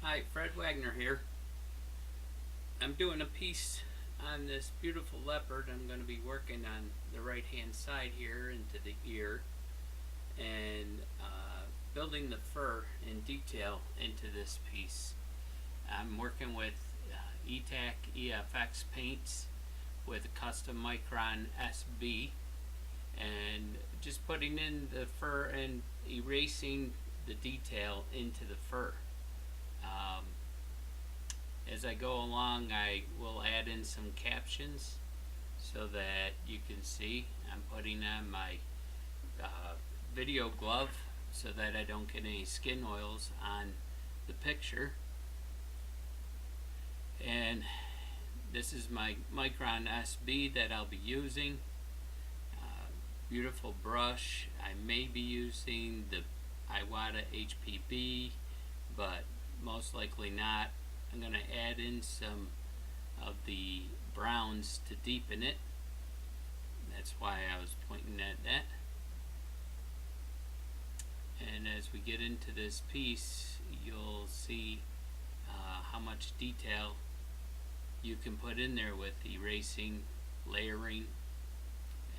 Hi, Fred Wagner here. I'm doing a piece on this beautiful leopard. I'm going to be working on the right hand side here into the ear and building the fur in detail into this piece. I'm working with ETAC EFX paints with a custom Micron SB and just putting in the fur and erasing the detail into the fur. As I go along, I will add in some captions so that you can see. I'm putting on my video glove so that I don't get any skin oils on the picture. And this is my Micron SB that I'll be using. Beautiful brush. I may be using the Iwata HPB, but most likely not. I'm going to add in some of the browns to deepen it. That's why I was pointing at that. And as we get into this piece, you'll see how much detail you can put in there with erasing, layering,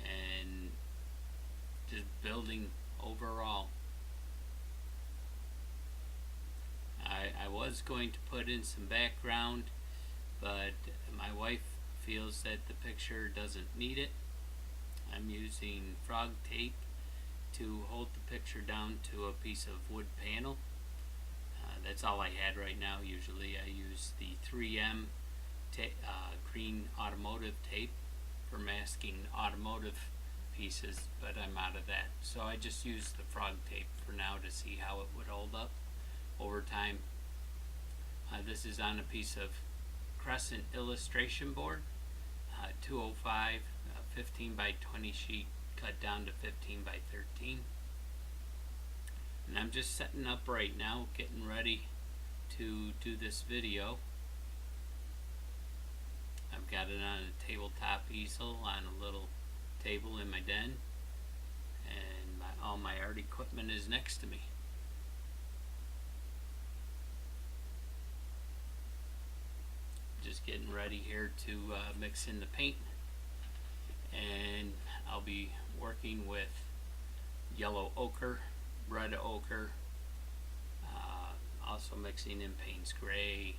and just building overall. I was going to put in some background, but my wife feels that the picture doesn't need it. I'm using frog tape to hold the picture down to a piece of wood panel. That's all I had right now. Usually I use the 3M green automotive tape for masking automotive pieces, but I'm out of that. So I just used the frog tape for now to see how it would hold up over time. This is on a piece of crescent illustration board, 205, 15 by 20 sheet cut down to 15 by 13. And I'm just setting up right now, getting ready to do this video. I've got it on a tabletop easel on a little table in my den, and all my art equipment is next to me. Just getting ready here to mix in the paint, and I'll be working with yellow ochre, red ochre, also mixing in Payne's gray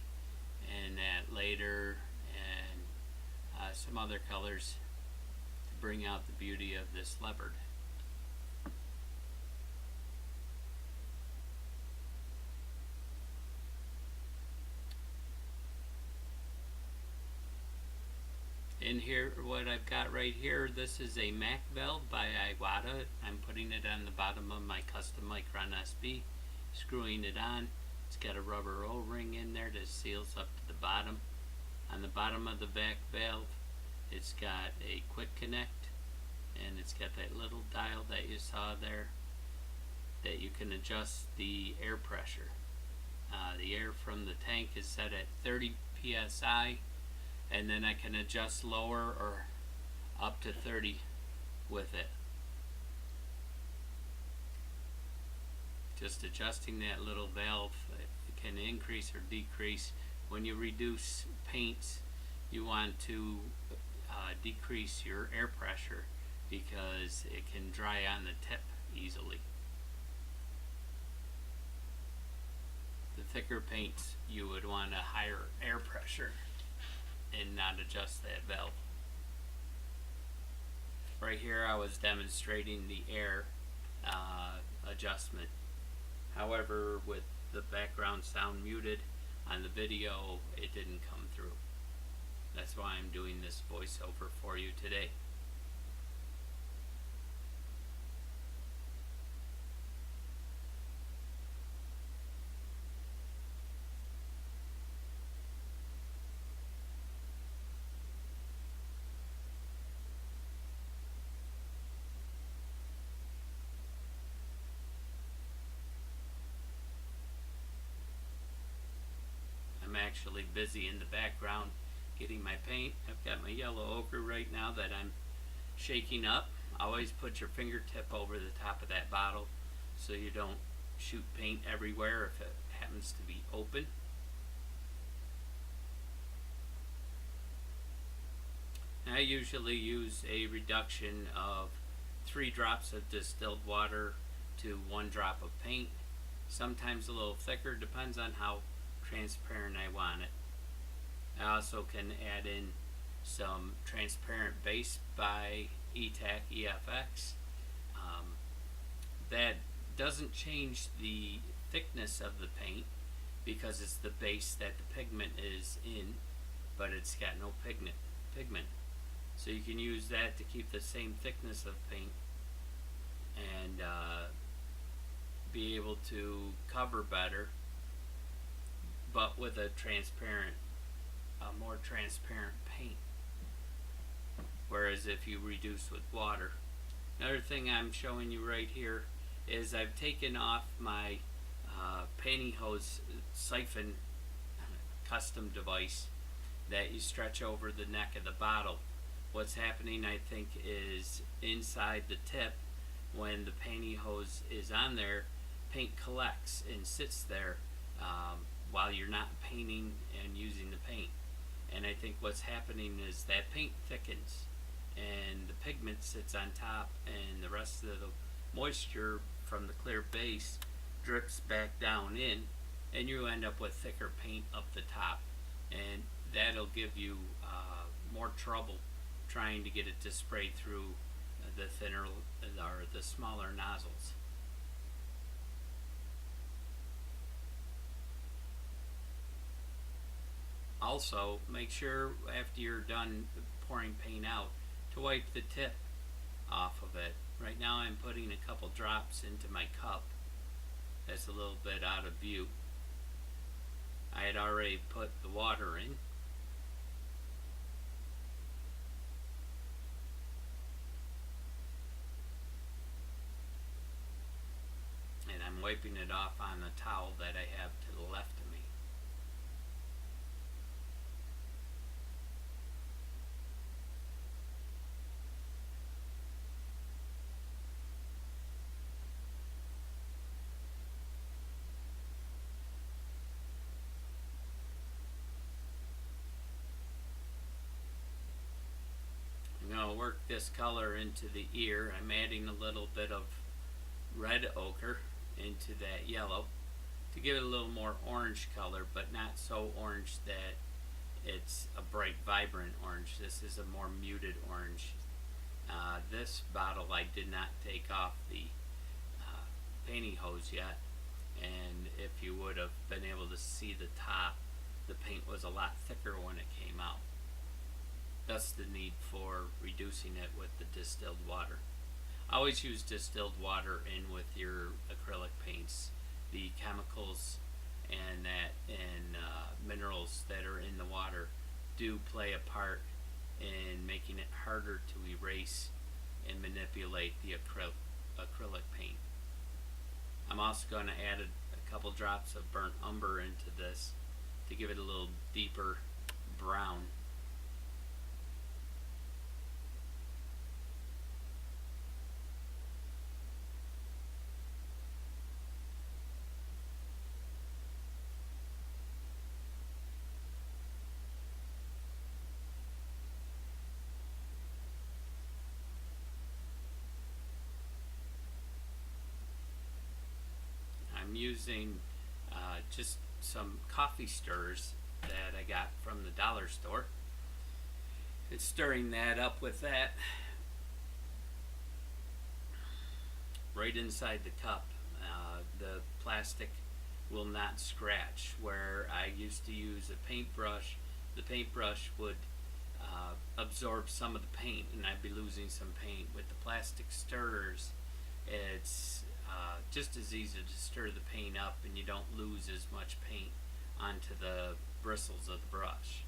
and that later, and some other colors to bring out the beauty of this leopard. In here, what I've got right here, this is a Mac valve by Iwata. I'm putting it on the bottom of my custom Micron SB, screwing it on. It's got a rubber O-ring in there that seals up to the bottom. On the bottom of the back valve, it's got a quick connect, and it's got that little dial that you saw there that you can adjust the air pressure. The air from the tank is set at 30 psi, and then I can adjust lower or up to 30 with it. Just adjusting that little valve, it can increase or decrease. When you reduce paints, you want to decrease your air pressure because it can dry on the tip easily. The thicker paints, you would want a higher air pressure and not adjust that valve. Right here I was demonstrating the air adjustment. However, with the background sound muted on the video, it didn't come through. That's why I'm doing this voiceover for you today. I'm actually busy in the background getting my paint. I've got my yellow ochre right now that I'm shaking up. Always put your fingertip over the top of that bottle so you don't shoot paint everywhere if it happens to be open. I usually use a reduction of 3 drops of distilled water to 1 drop of paint. Sometimes a little thicker, depends on how transparent I want it. I also can add in some transparent base by EFX. That doesn't change the thickness of the paint because it's the base that the pigment is in, but it's got no pigment. So you can use that to keep the same thickness of paint and be able to cover better, but with a more transparent paint. Whereas if you reduce with water. Another thing I'm showing you right here is I've taken off my pantyhose siphon custom device that you stretch over the neck of the bottle. What's happening, I think, is inside the tip, when the pantyhose is on there, paint collects and sits there while you're not painting and using the paint. And I think what's happening is that paint thickens and the pigment sits on top, and the rest of the moisture from the clear base drips back down in, and you end up with thicker paint up the top, and that'll give you more trouble trying to get it to spray through the thinner or the smaller nozzles. Also, make sure after you're done pouring paint out to wipe the tip off of it. Right now I'm putting a couple drops into my cup. That's a little bit out of view. I had already put the water in. And I'm wiping it off on the towel that I have to the left of me. I'm going to work this color into the ear. I'm adding a little bit of red ochre into that yellow to give it a little more orange color, but not so orange that it's a bright vibrant orange. This is a more muted orange. This bottle I did not take off the pantyhose yet, and if you would have been able to see the top, the paint was a lot thicker when it came out. Thus the need for reducing it with the distilled water. Always use distilled water in with your acrylic paints. The chemicals and minerals that are in the water do play a part in making it harder to erase and manipulate the acrylic paint. I'm also going to add a couple drops of burnt umber into this to give it a little deeper brown. I'm using just some coffee stirrers that I got from the dollar store. It's stirring that up with that right inside the cup. The plastic will not scratch. Where I used to use a paintbrush, the paintbrush would absorb some of the paint and I'd be losing some paint. With the plastic stirrers, it's just as easy to stir the paint up and you don't lose as much paint onto the bristles of the brush.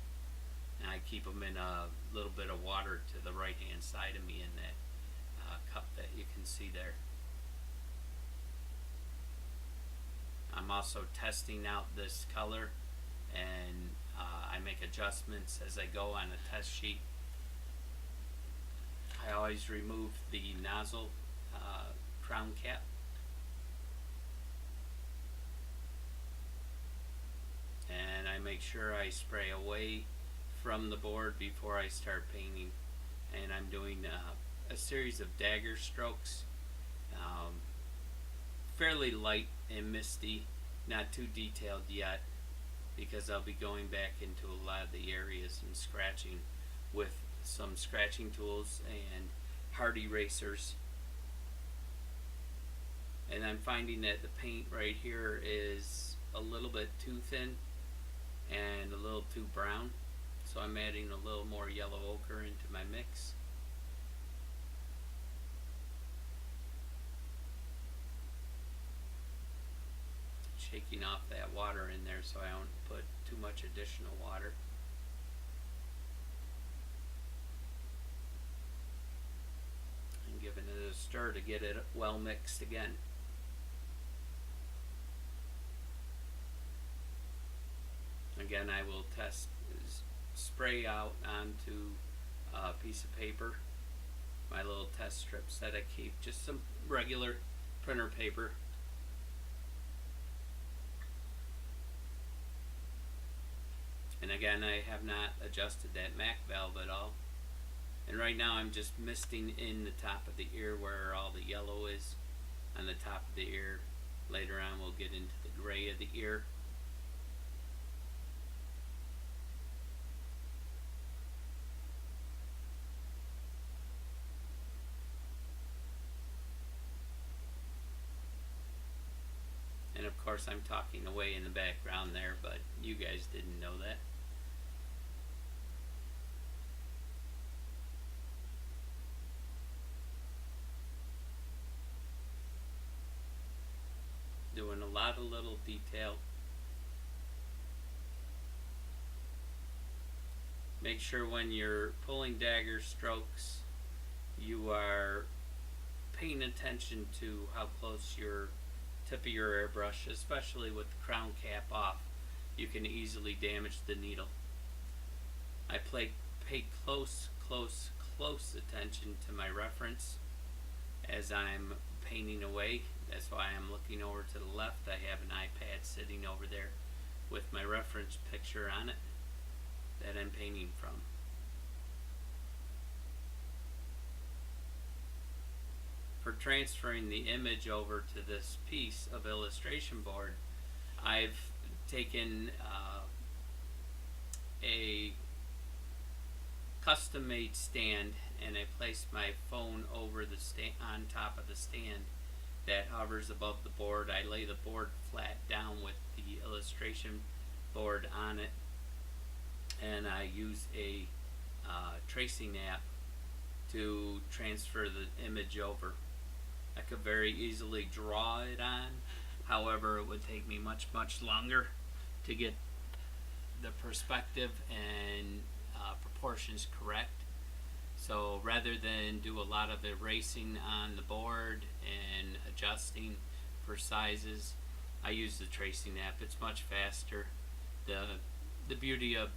And I keep them in a little bit of water to the right hand side of me in that cup that you can see there. I'm also testing out this color, and I make adjustments as I go on a test sheet. I always remove the nozzle crown cap. And I make sure I spray away from the board before I start painting. and I'm doing a series of dagger strokes, um, fairly light and misty, not too detailed yet, because I'll be going back into a lot of the areas and scratching with some scratching tools and hard erasers. And I'm finding that the paint right here is a little bit too thin and a little too brown, so I'm adding a little more yellow ochre into my mix. Shaking off that water in there so I don't put too much additional water. And giving it a stir to get it well mixed again. Again, I will spray out onto a piece of paper my little test strips that I keep, just some regular printer paper. And again, I have not adjusted that MAC valve at all. And right now I'm just misting in the top of the ear where all the yellow is on the top of the ear. Later on we'll get into the gray of the ear. And of course I'm talking away in the background there, but you guys didn't know that. Doing a lot of little detail. Make sure when you're pulling dagger strokes you are paying attention to how close your tip of your airbrush, especially with the crown cap off. You can easily damage the needle. I pay close attention to my reference as I'm painting away. That's why I'm looking over to the left. I have an iPad sitting over there with my reference picture on it that I'm painting from. For transferring the image over to this piece of illustration board, I've taken a custom made stand and I placed my phone over the stand, on top of the stand that hovers above the board. I lay the board flat down with the illustration board on it, and I use a tracing app to transfer the image over. I could very easily draw it on, however it would take me much longer to get the perspective and proportions correct. So rather than do a lot of erasing on the board and adjusting for sizes, I use the tracing app. It's much faster. The beauty of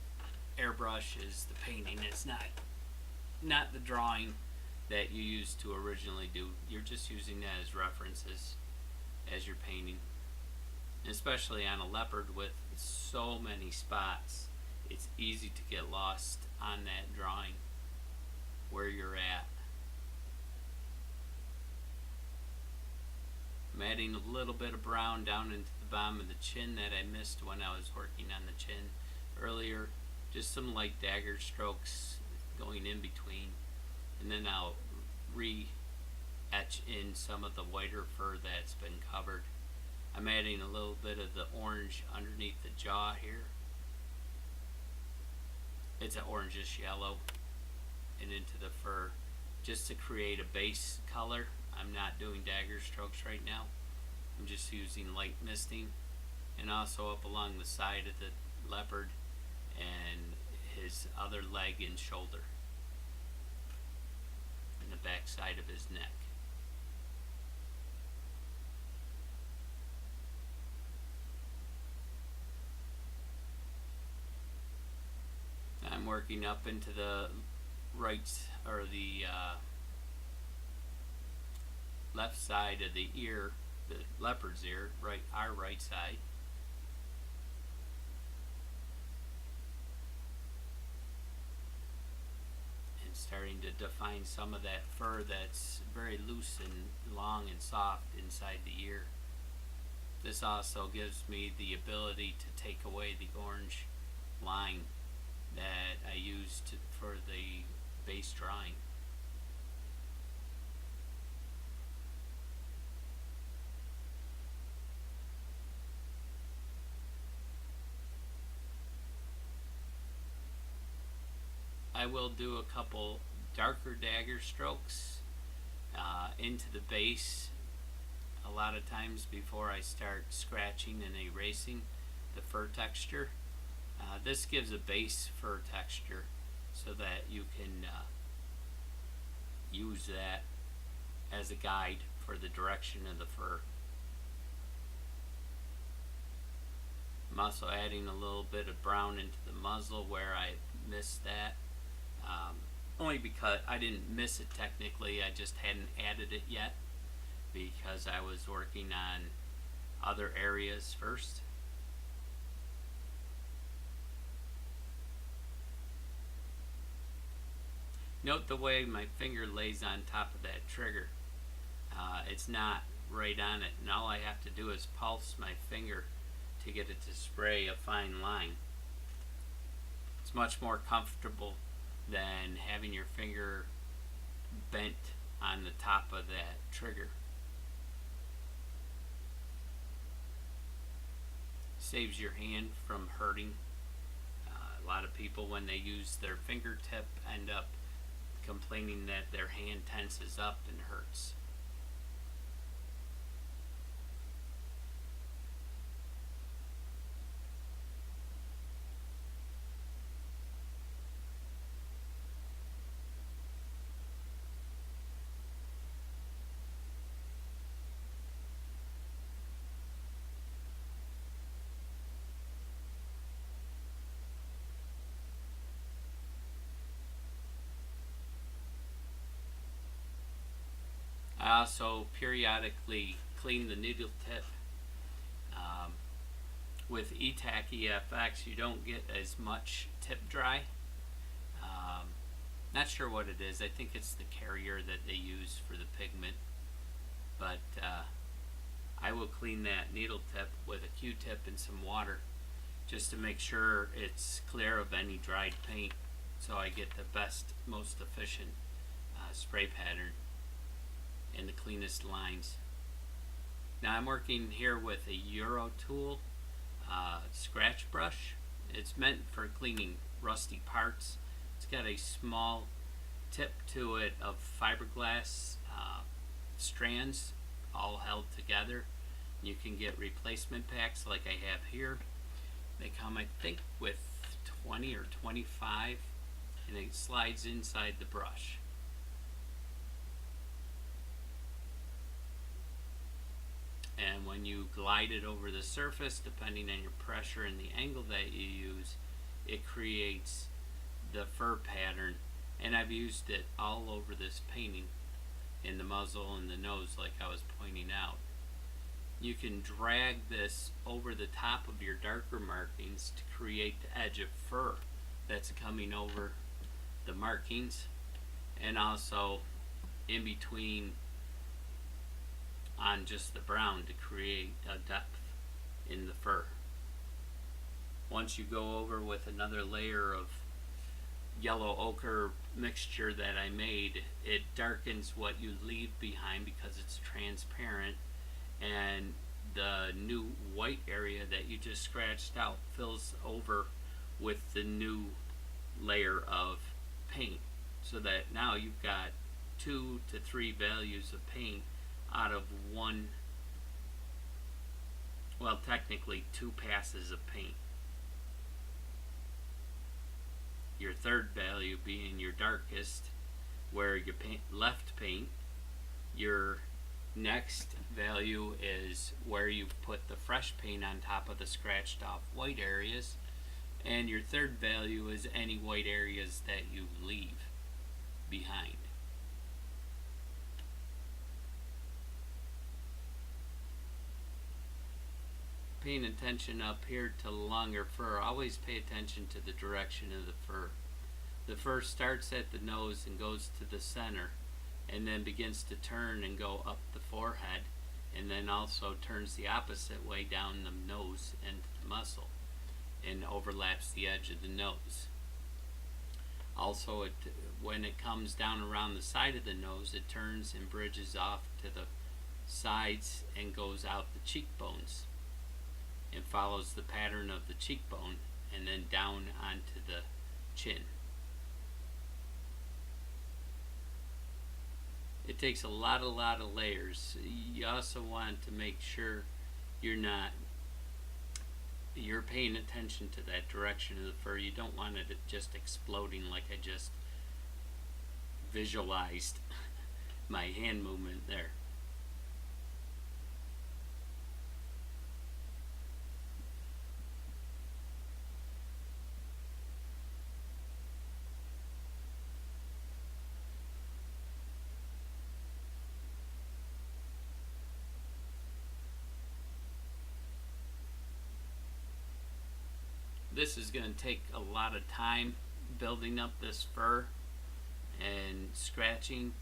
airbrush is the painting. It's not the drawing that you used to originally do. You're just using that as references as you're painting. Especially on a leopard with so many spots, it's easy to get lost on that drawing where you're at. I'm adding a little bit of brown down into the bottom of the chin that I missed when I was working on the chin earlier. Just some light dagger strokes going in between, and then I'll re-etch in some of the whiter fur that's been covered. I'm adding a little bit of the orange underneath the jaw here. It's an orangish yellow and into the fur, just to create a base color. I'm not doing dagger strokes right now. I'm just using light misting, and also up along the side of the leopard and his other leg and shoulder, and the back side of his neck. I'm working up into the right, or the left side of the ear, the leopard's ear, our right side. And starting to define some of that fur that's very loose and long and soft inside the ear. This also gives me the ability to take away the orange line that I used for the base drawing. I will do a couple darker dagger strokes into the base a lot of times before I start scratching and erasing the fur texture. This gives a base fur texture so that you can use that as a guide for the direction of the fur. I'm also adding a little bit of brown into the muzzle where I missed that. Only because I didn't miss it technically, I just hadn't added it yet because I was working on other areas first. Note the way my finger lays on top of that trigger. It's not right on it, and all I have to do is pulse my finger to get it to spray a fine line. It's much more comfortable than having your finger bent on the top of that trigger. Saves your hand from hurting. A lot of people, when they use their fingertip, end up complaining that their hand tenses up and hurts. I also periodically clean the needle tip. With ETAC EFX, you don't get as much tip dry. Not sure what it is. I think it's the carrier that they use for the pigment. But I will clean that needle tip with a Q-tip and some water just to make sure it's clear of any dried paint, so I get the best, most efficient spray pattern and the cleanest lines. Now I'm working here with a Euro tool scratch brush. It's meant for cleaning rusty parts. It's got a small tip to it of fiberglass strands all held together. You can get replacement packs like I have here. They come, I think, with 20 or 25, and it slides inside the brush. And when you glide it over the surface, depending on your pressure and the angle that you use, it creates the fur pattern. And I've used it all over this painting, in the muzzle and the nose, like I was pointing out. You can drag this over the top of your darker markings to create the edge of fur that's coming over the markings, and also in between on just the brown to create a depth in the fur. Once you go over with another layer of yellow ochre mixture that I made, it darkens what you leave behind because it's transparent, and the new white area that you just scratched out fills over with the new layer of paint, so that now you've got 2 to 3 values of paint out of one, well, technically 2 passes of paint. Your third value being your darkest, where your left paint. Your next value is where you've put the fresh paint on top of the scratched off white areas, and your third value is any white areas that you leave behind. Paying attention up here to longer fur, always pay attention to the direction of the fur. The fur starts at the nose and goes to the center, and then begins to turn and go up the forehead, and then also turns the opposite way down the nose into the muzzle and overlaps the edge of the nose. Also, when it comes down around the side of the nose, it turns and bridges off to the sides and goes out the cheekbones and follows the pattern of the cheekbone and then down onto the chin. It takes a lot of layers. You also want to make sure you're paying attention to that direction of the fur. You don't want it just exploding like I just visualized my hand movement there. This is going to take a lot of time building up this fur and scratching.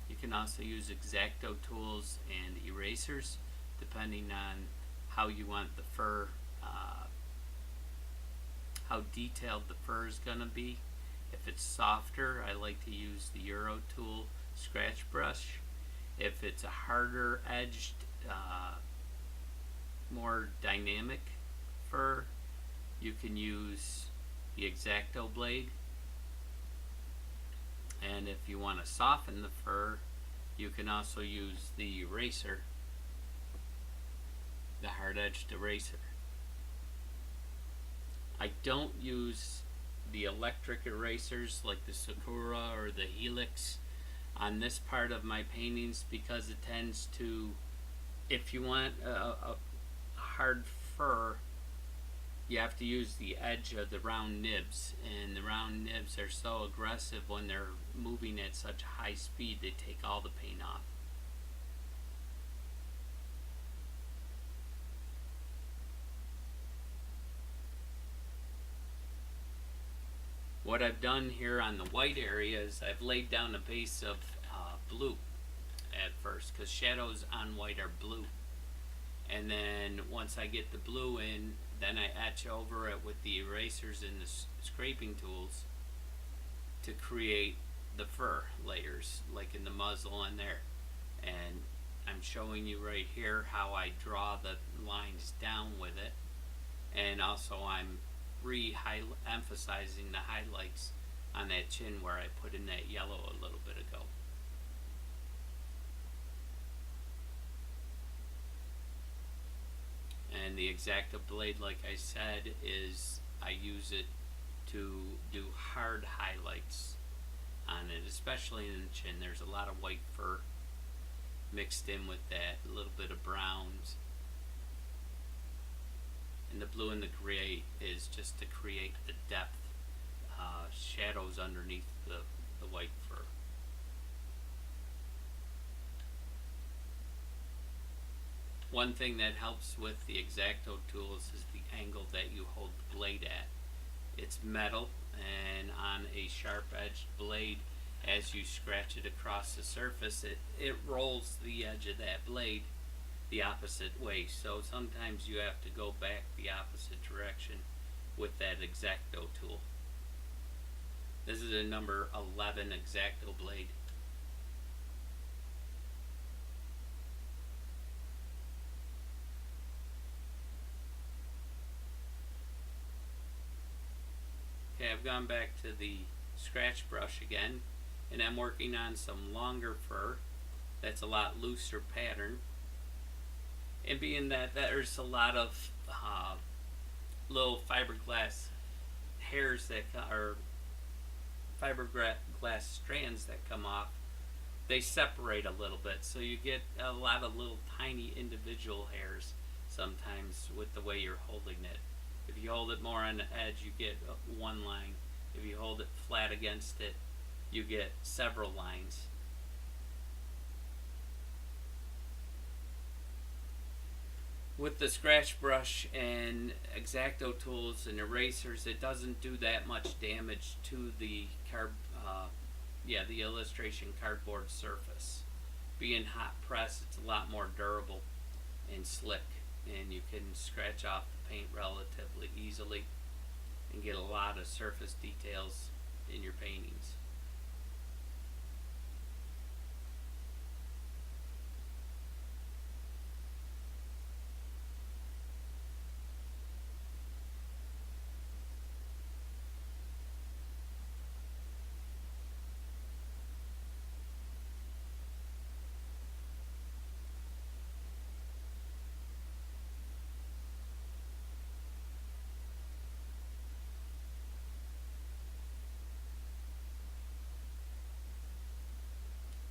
You can also use X-Acto tools and erasers depending on how you want the fur, how detailed the fur is going to be. If it's softer, I like to use the Euro tool scratch brush. If it's a harder edged, more dynamic fur, you can use the X-Acto blade. And if you want to soften the fur, you can also use the eraser, the hard-edged eraser. I don't use the electric erasers like the Sakura or the Helix on this part of my paintings because it tends to, if you want a hard fur, you have to use the edge of the round nibs, and the round nibs are so aggressive when they're moving at such high speed they take all the paint off. What I've done here on the white area is I've laid down a base of blue at first, because shadows on white are blue. And then once I get the blue in, then I etch over it with the erasers and the scraping tools to create the fur layers, like in the muzzle and there. And I'm showing you right here how I draw the lines down with it. And also I'm re-emphasizing the highlights on that chin where I put in that yellow a little bit ago. And the X-Acto blade, like I said, is I use it to do hard highlights on it, especially in the chin. There's a lot of white fur mixed in with that, a little bit of browns. And the blue and the gray is just to create the depth, shadows underneath the white fur. One thing that helps with the X-Acto tools is the angle that you hold the blade at. It's metal, and on a sharp-edged blade, as you scratch it across the surface, it rolls the edge of that blade the opposite way. So sometimes you have to go back the opposite direction with that X-Acto tool. This is a number 11 X-Acto blade. Okay, I've gone back to the scratch brush again, and I'm working on some longer fur that's a lot looser pattern. And being that there's a lot of little fiberglass hairs that are fiberglass strands that come off, they separate a little bit, so you get a lot of little tiny individual hairs sometimes with the way you're holding it. If you hold it more on the edge, you get one line. If you hold it flat against it, you get several lines. with the scratch brush and X-Acto tools and erasers, it doesn't do that much damage to the the illustration cardboard surface. Being hot press, it's a lot more durable and slick, and you can scratch off the paint relatively easily and get a lot of surface details in your paintings.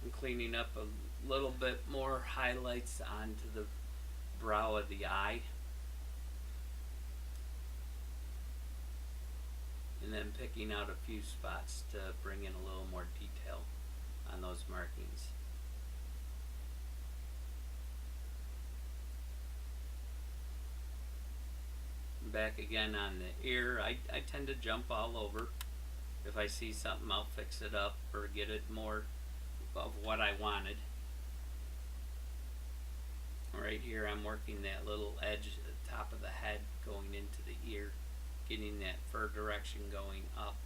I'm cleaning up a little bit more highlights onto the brow of the eye, and then picking out a few spots to bring in a little more detail on those markings. Back again on the ear, I tend to jump all over. If I see something, I'll fix it up or get it more of what I wanted. Right here, I'm working that little edge at the top of the head going into the ear, getting that fur direction going up.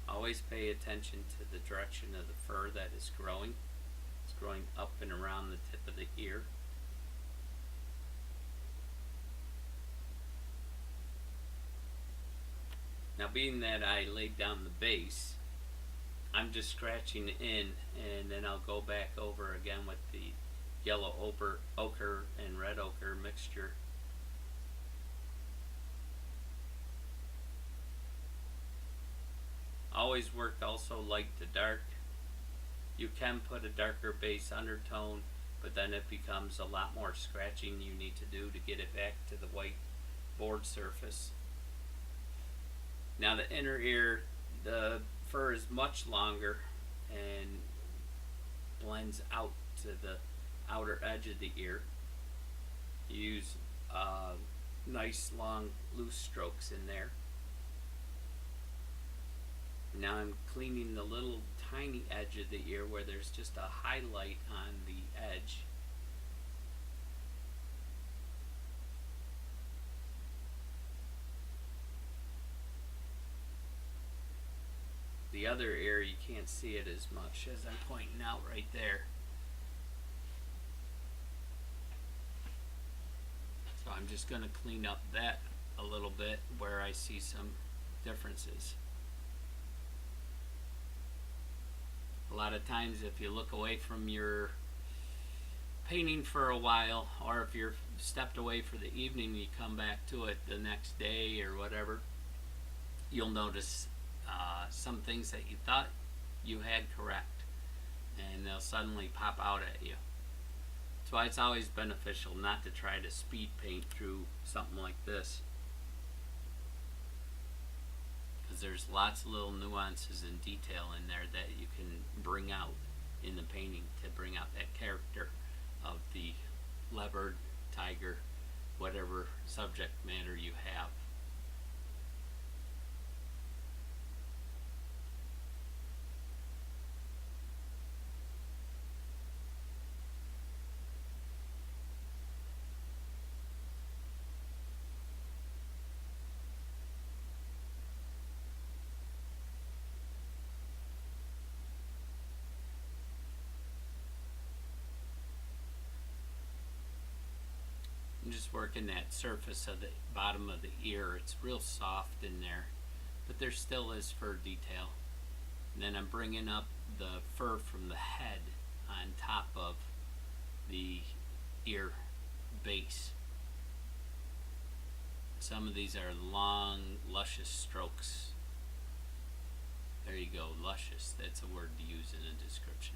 Always pay attention to the direction of the fur that is growing. It's growing up and around the tip of the ear. Now, being that I laid down the base, I'm just scratching in, and then I'll go back over again with the yellow ochre and red ochre mixture. Always work also light to dark. You can put a darker base undertone, but then it becomes a lot more scratching you need to do to get it back to the white board surface. Now the inner ear, the fur is much longer and blends out to the outer edge of the ear. You use nice long loose strokes in there. Now I'm cleaning the little tiny edge of the ear where there's just a highlight on the edge. The other ear, you can't see it as much as I'm pointing out right there. So I'm just going to clean up that a little bit where I see some differences. A lot of times if you look away from your painting for a while, or if you're stepped away for the evening, you come back to it the next day or whatever, you'll notice some things that you thought you had correct, and they'll suddenly pop out at you. That's why it's always beneficial not to try to speed paint through something like this, because there's lots of little nuances and detail in there that you can bring out in the painting to bring out that character of the leopard, tiger, whatever subject matter you have. I'm just working that surface of the bottom of the ear. It's real soft in there, but there still is fur detail. And then I'm bringing up the fur from the head on top of the ear base. Some of these are long, luscious strokes. There you go, luscious. That's a word to use in a description.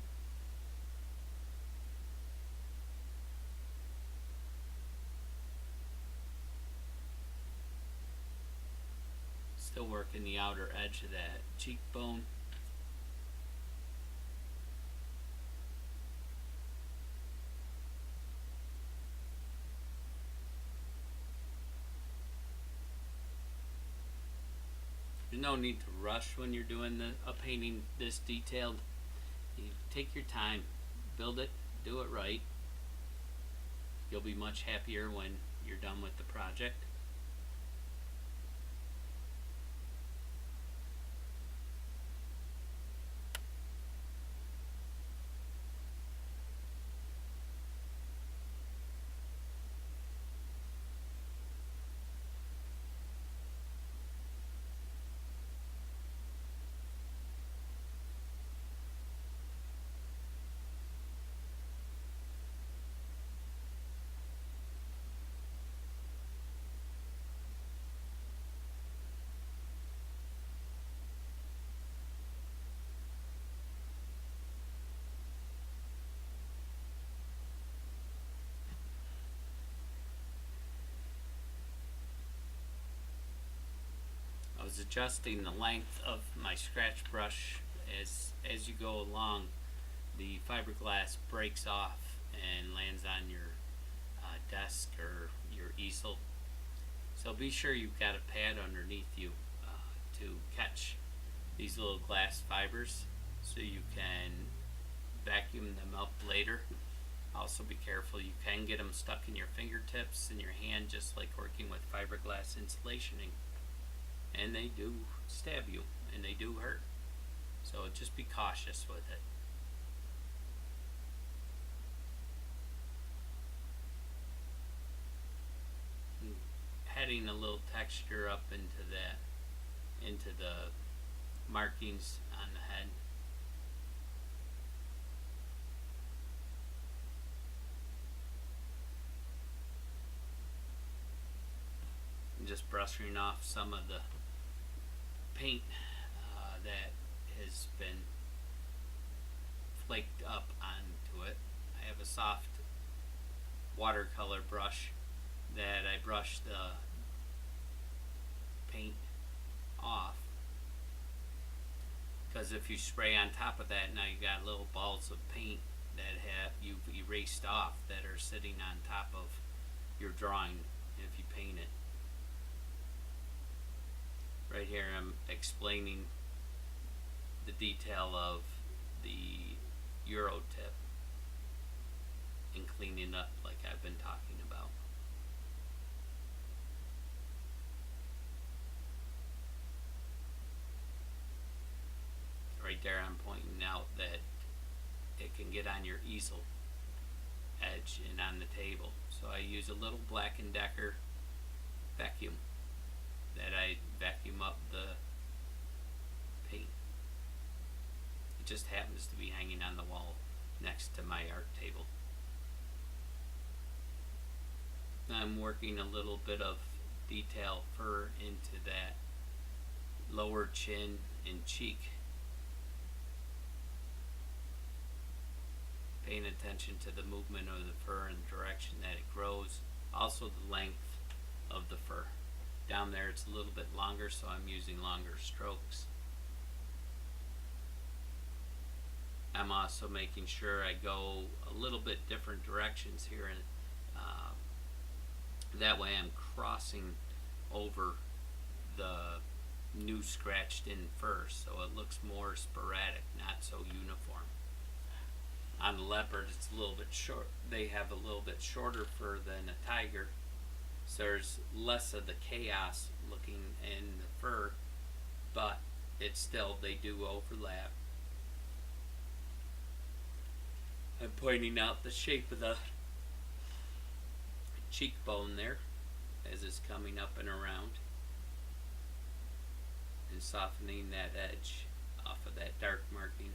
Still working the outer edge of that cheekbone. There's no need to rush when you're doing a painting this detailed. You take your time, build it, do it right. You'll be much happier when you're done with the project. I was adjusting the length of my scratch brush as you go along. The fiberglass breaks off and lands on your desk or your easel. So be sure you've got a pad underneath you to catch these little glass fibers so you can vacuum them up later. Also be careful, you can get them stuck in your fingertips and your hand, just like working with fiberglass insulationing. And they do stab you and they do hurt. So just be cautious with it. Adding a little texture up into the markings on the head. And just brushing off some of the paint that has been flaked up onto it. I have a soft watercolor brush that I brush the paint off, because if you spray on top of that, now you got little balls of paint that you've erased off that are sitting on top of your drawing if you paint it. Right here I'm explaining the detail of the Euro tip and cleaning up like I've been talking about. Right there I'm pointing out that it can get on your easel edge and on the table. So I use a little Black & Decker vacuum that I vacuum up the paint. It just happens to be hanging on the wall next to my art table. I'm working a little bit of detail fur into that lower chin and cheek. Paying attention to the movement of the fur and the direction that it grows. Also the length of the fur. Down there it's a little bit longer, so I'm using longer strokes. I'm also making sure I go a little bit different directions here, and that way I'm crossing over the new scratched in fur, so it looks more sporadic, not so uniform. On the leopard it's a little bit short. They have a little bit shorter fur than a tiger, so there's less of the chaos looking in the fur, but it's still, they do overlap. I'm pointing out the shape of the cheekbone there as it's coming up and around, and softening that edge off of that dark marking.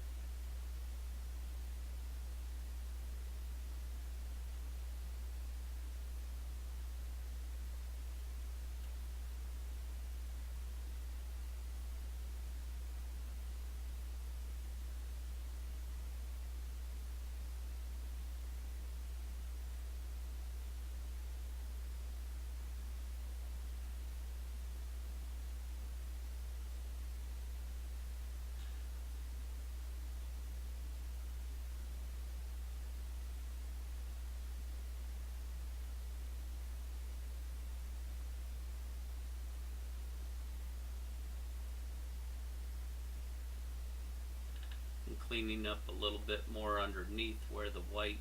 cleaning up a little bit more underneath where the white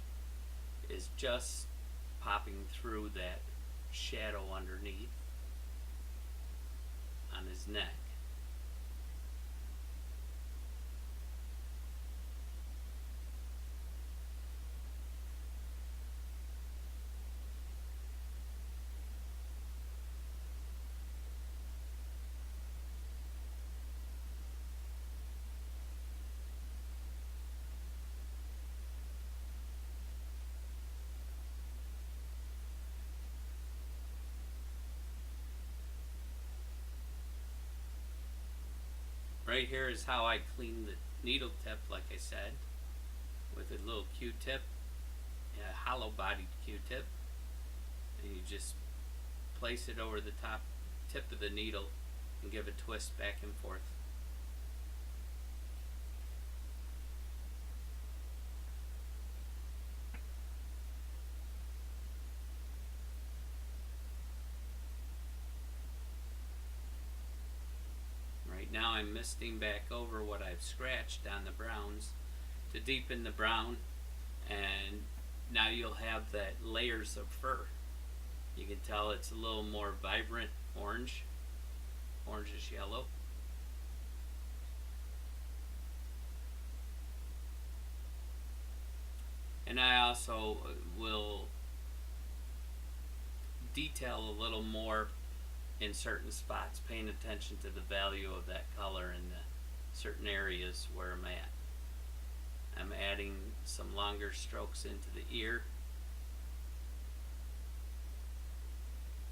is just popping through that shadow underneath on his neck. Right here is how I clean the needle tip, like I said, with a little Q-tip, a hollow bodied Q-tip, and you just place it over the top tip of the needle and give a twist back and forth. Now I'm misting back over what I've scratched on the browns to deepen the brown, and now you'll have that layers of fur. You can tell it's a little more vibrant orange, orangish yellow. And I also will detail a little more in certain spots, paying attention to the value of that color in the certain areas where I'm at. I'm adding some longer strokes into the ear.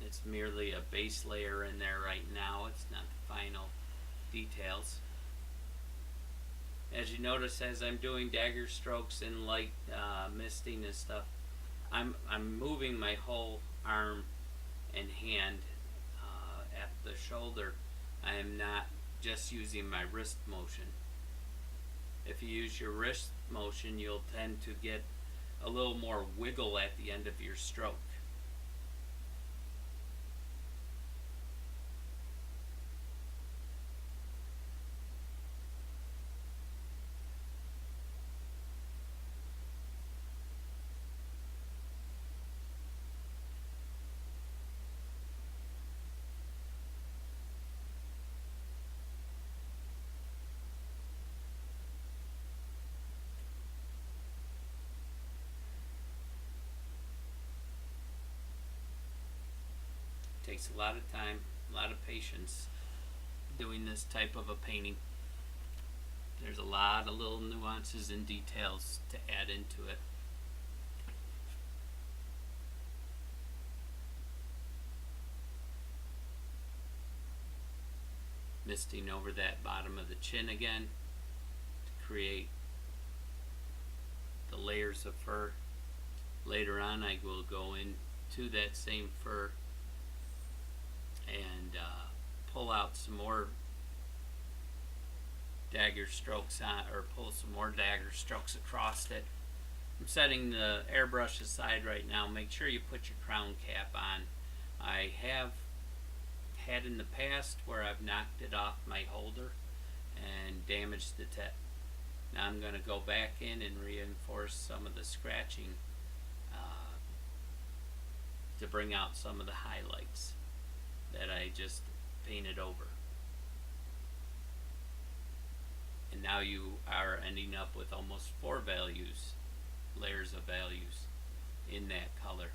It's merely a base layer in there right now. It's not the final details. As you notice, as I'm doing dagger strokes and light misting and stuff, I'm moving my whole arm and hand at the shoulder. I am not just using my wrist motion. If you use your wrist motion, you'll tend to get a little more wiggle at the end of your stroke. Takes a lot of time, a lot of patience doing this type of a painting. There's a lot of little nuances and details to add into it. Misting over that bottom of the chin again to create the layers of fur. Later on I will go into that same fur and pull out some more dagger strokes on, or pull some more dagger strokes across it. I'm setting the airbrush aside right now. Make sure you put your crown cap on. I have had in the past where I've knocked it off my holder and damaged the tip. Now I'm going to go back in and reinforce some of the scratching to bring out some of the highlights that I just painted over. And now you are ending up with almost 4 values, layers of values in that color.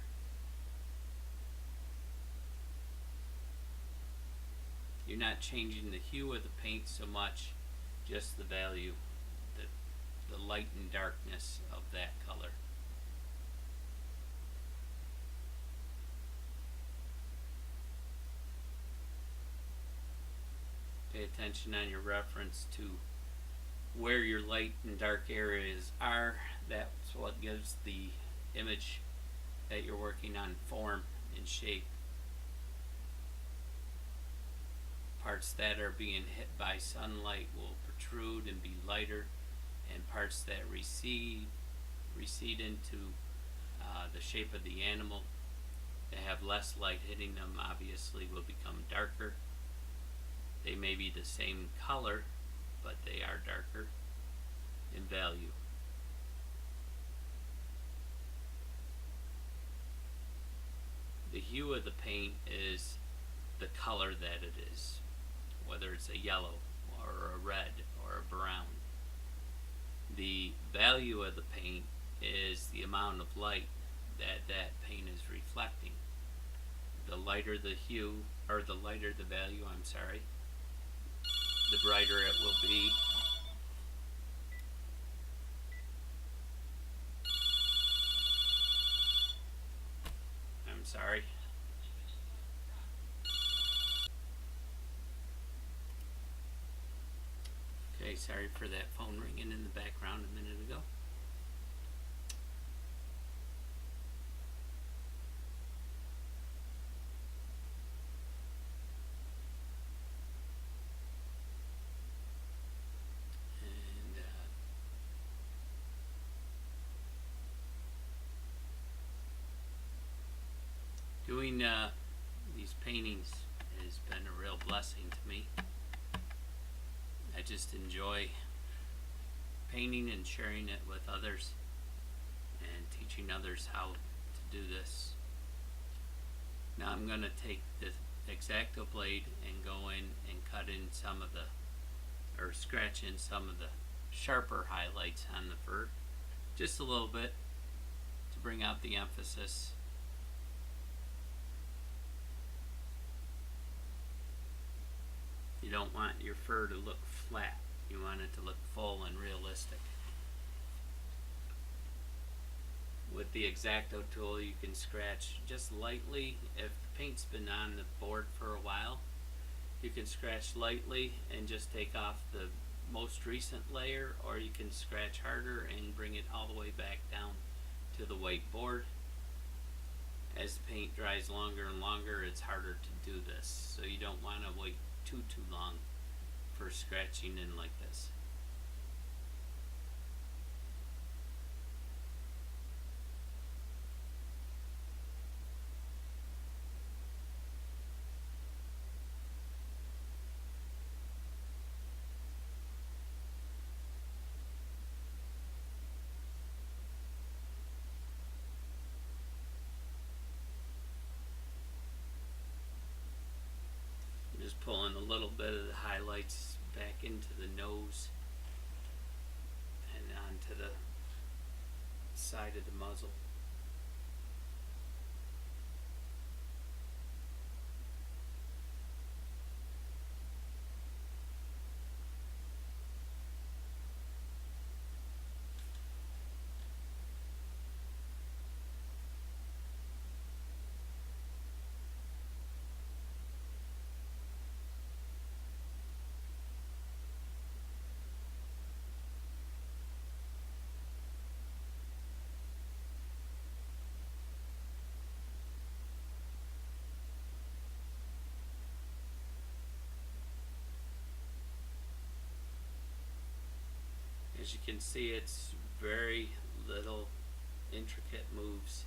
You're not changing the hue of the paint so much, just the value, the light and darkness of that color. Pay attention on your reference to where your light and dark areas are. That's what gives the image that you're working on form and shape. Parts that are being hit by sunlight will protrude and be lighter, and parts that recede into the shape of the animal that have less light hitting them obviously will become darker. They may be the same color, but they are darker. in value. The hue of the paint is the color that it is, whether it's a yellow or a red or a brown. The value of the paint is the amount of light that that paint is reflecting. The lighter the hue, or the lighter the value, I'm sorry, the brighter it will be. I'm sorry. Okay, sorry for that phone ringing in the background a minute ago. And doing these paintings has been a real blessing to me. I just enjoy painting and sharing it with others and teaching others how to do this. Now I'm going to take the X-Acto blade and go in and cut in some of the, or scratch in some of the sharper highlights on the fur, just a little bit to bring out the emphasis. You don't want your fur to look flat. You want it to look full and realistic. With the X-Acto tool, you can scratch just lightly. If the paint's been on the board for a while, you can scratch lightly and just take off the most recent layer, or you can scratch harder and bring it all the way back down to the white board. As the paint dries longer and longer, it's harder to do this, so you don't want to wait too long for scratching in like this. Just pulling a little bit of the highlights back into the nose and onto the side of the muzzle. As you can see, it's very little intricate moves,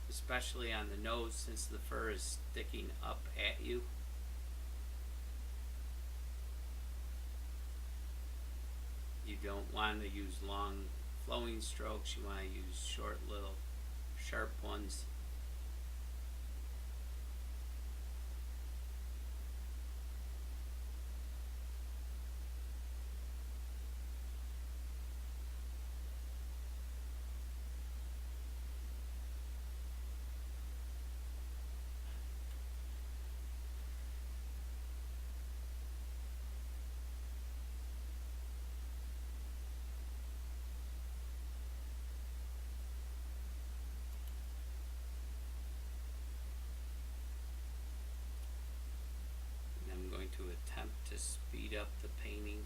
especially on the nose since the fur is sticking up at you. You don't want to use long flowing strokes, you want to use short little sharp ones. To attempt to speed up the painting.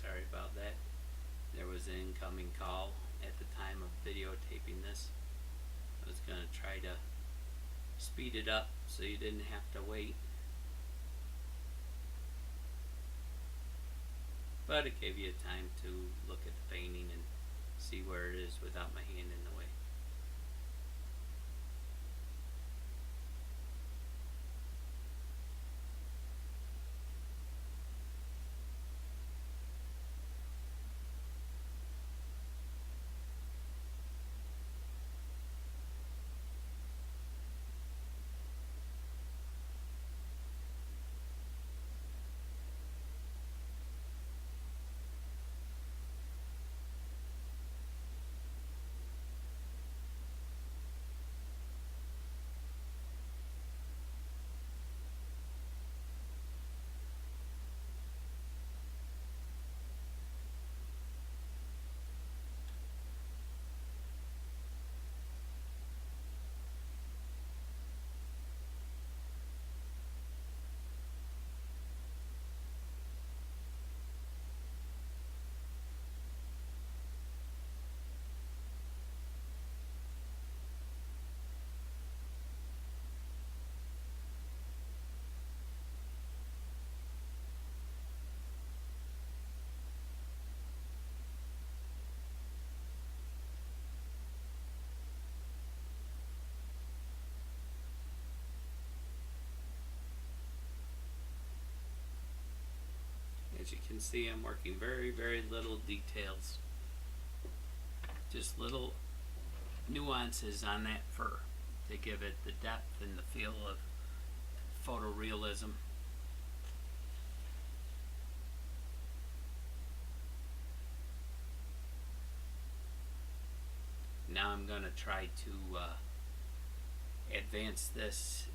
sorry about that. There was an incoming call at the time of videotaping this. I was going to try to speed it up so you didn't have to wait. But it gave you time to look at the painting and see where it is without my hand in the way. As you can see, I'm working very little details. Just little nuances on that fur to give it the depth and the feel of photorealism. Now I'm going to try to advance this,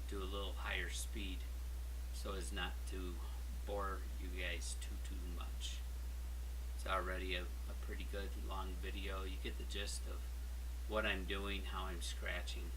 do a little higher speed so as not to bore you guys too much. It's already a pretty good long video. You get the gist of what I'm doing, how I'm scratching.